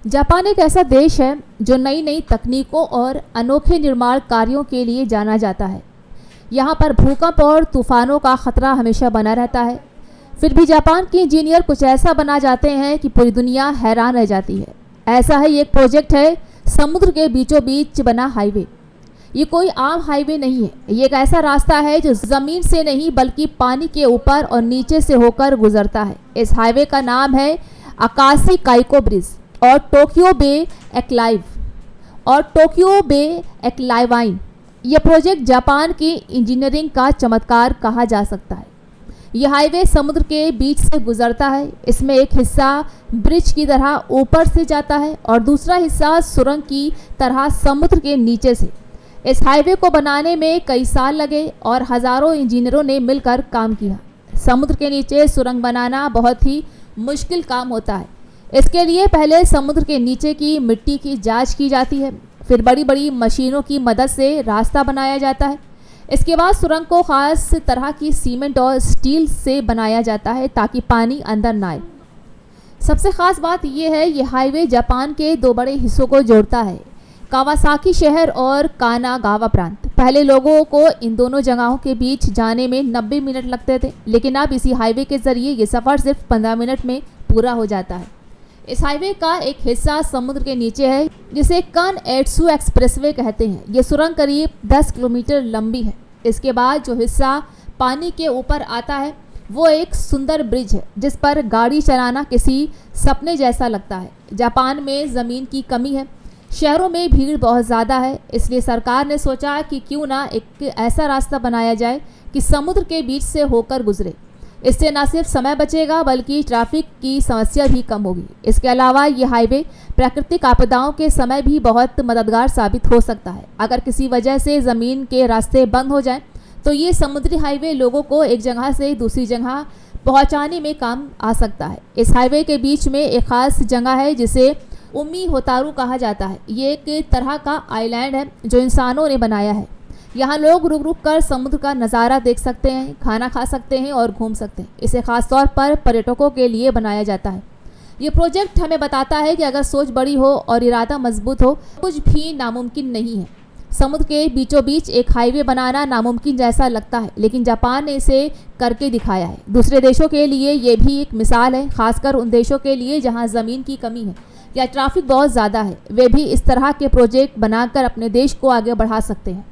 Japan एक ऐसा देश है जो नई नई तकनीकों और अनोखे निर्माण कार्यों के लिए जाना जाता है। यहाँ पर भूकंप और तूफानों का खतरा हमेशा बना रहता है। फिर भी जापान के इंजीनियर कुछ ऐसा बना जाते हैं कि पूरी दुनिया हैरान रह जाती है। ऐसा ही एक प्रोजेक्ट है समुद्र के बीचों बीच बना हाईवे। ये कोई आम हाईवे नहीं है, ये एक ऐसा रास्ता है जो ज़मीन से नहीं बल्कि पानी के ऊपर और नीचे से होकर गुजरता है। इस हाईवे का नाम है अकाशी काइको ब्रिज और टोक्यो बे एक्लाइवाइन। यह प्रोजेक्ट जापान की इंजीनियरिंग का चमत्कार कहा जा सकता है। यह हाईवे समुद्र के बीच से गुजरता है। इसमें एक हिस्सा ब्रिज की तरह ऊपर से जाता है और दूसरा हिस्सा सुरंग की तरह समुद्र के नीचे से। इस हाईवे को बनाने में कई साल लगे और हज़ारों इंजीनियरों ने मिलकर काम किया। समुद्र के नीचे सुरंग बनाना बहुत ही मुश्किल काम होता है। इसके लिए पहले समुद्र के नीचे की मिट्टी की जांच की जाती है, फिर बड़ी बड़ी मशीनों की मदद से रास्ता बनाया जाता है। इसके बाद सुरंग को खास तरह की सीमेंट और स्टील से बनाया जाता है ताकि पानी अंदर ना आए। सबसे ख़ास बात यह है, यह हाईवे जापान के दो बड़े हिस्सों को जोड़ता है, कावासाकी शहर और कानागावा प्रांत। पहले लोगों को इन दोनों जगहों के बीच जाने में 90 मिनट लगते थे, लेकिन अब इसी हाईवे के ज़रिए ये सफ़र सिर्फ 15 मिनट में पूरा हो जाता है। इस हाईवे का एक हिस्सा समुद्र के नीचे है जिसे कानएत्सु एक्सप्रेसवे कहते हैं। ये सुरंग करीब 10 किलोमीटर लंबी है। इसके बाद जो हिस्सा पानी के ऊपर आता है वो एक सुंदर ब्रिज है जिस पर गाड़ी चलाना किसी सपने जैसा लगता है। जापान में ज़मीन की कमी है, शहरों में भीड़ बहुत ज़्यादा है, इसलिए सरकार ने सोचा कि क्यों ना एक ऐसा रास्ता बनाया जाए कि समुद्र के बीच से होकर गुजरे। इससे न सिर्फ समय बचेगा बल्कि ट्रैफिक की समस्या भी कम होगी। इसके अलावा ये हाईवे प्राकृतिक आपदाओं के समय भी बहुत मददगार साबित हो सकता है। अगर किसी वजह से ज़मीन के रास्ते बंद हो जाएं तो ये समुद्री हाईवे लोगों को एक जगह से दूसरी जगह पहुंचाने में काम आ सकता है। इस हाईवे के बीच में एक ख़ास जगह है जिसे उमी होतारू कहा जाता है। ये एक तरह का आइलैंड है जो इंसानों ने बनाया है। यहाँ लोग रुक रुक कर समुद्र का नज़ारा देख सकते हैं, खाना खा सकते हैं और घूम सकते हैं। इसे ख़ास तौर पर पर्यटकों के लिए बनाया जाता है। ये प्रोजेक्ट हमें बताता है कि अगर सोच बड़ी हो और इरादा मजबूत हो, कुछ भी नामुमकिन नहीं है। समुद्र के बीचों बीच एक हाईवे बनाना नामुमकिन जैसा लगता है, लेकिन जापान ने इसे करके दिखाया है। दूसरे देशों के लिए ये भी एक मिसाल है, खासकर उन देशों के लिए जहाँ ज़मीन की कमी है या ट्रैफिक बहुत ज़्यादा है। वे भी इस तरह के प्रोजेक्ट बनाकर अपने देश को आगे बढ़ा सकते हैं।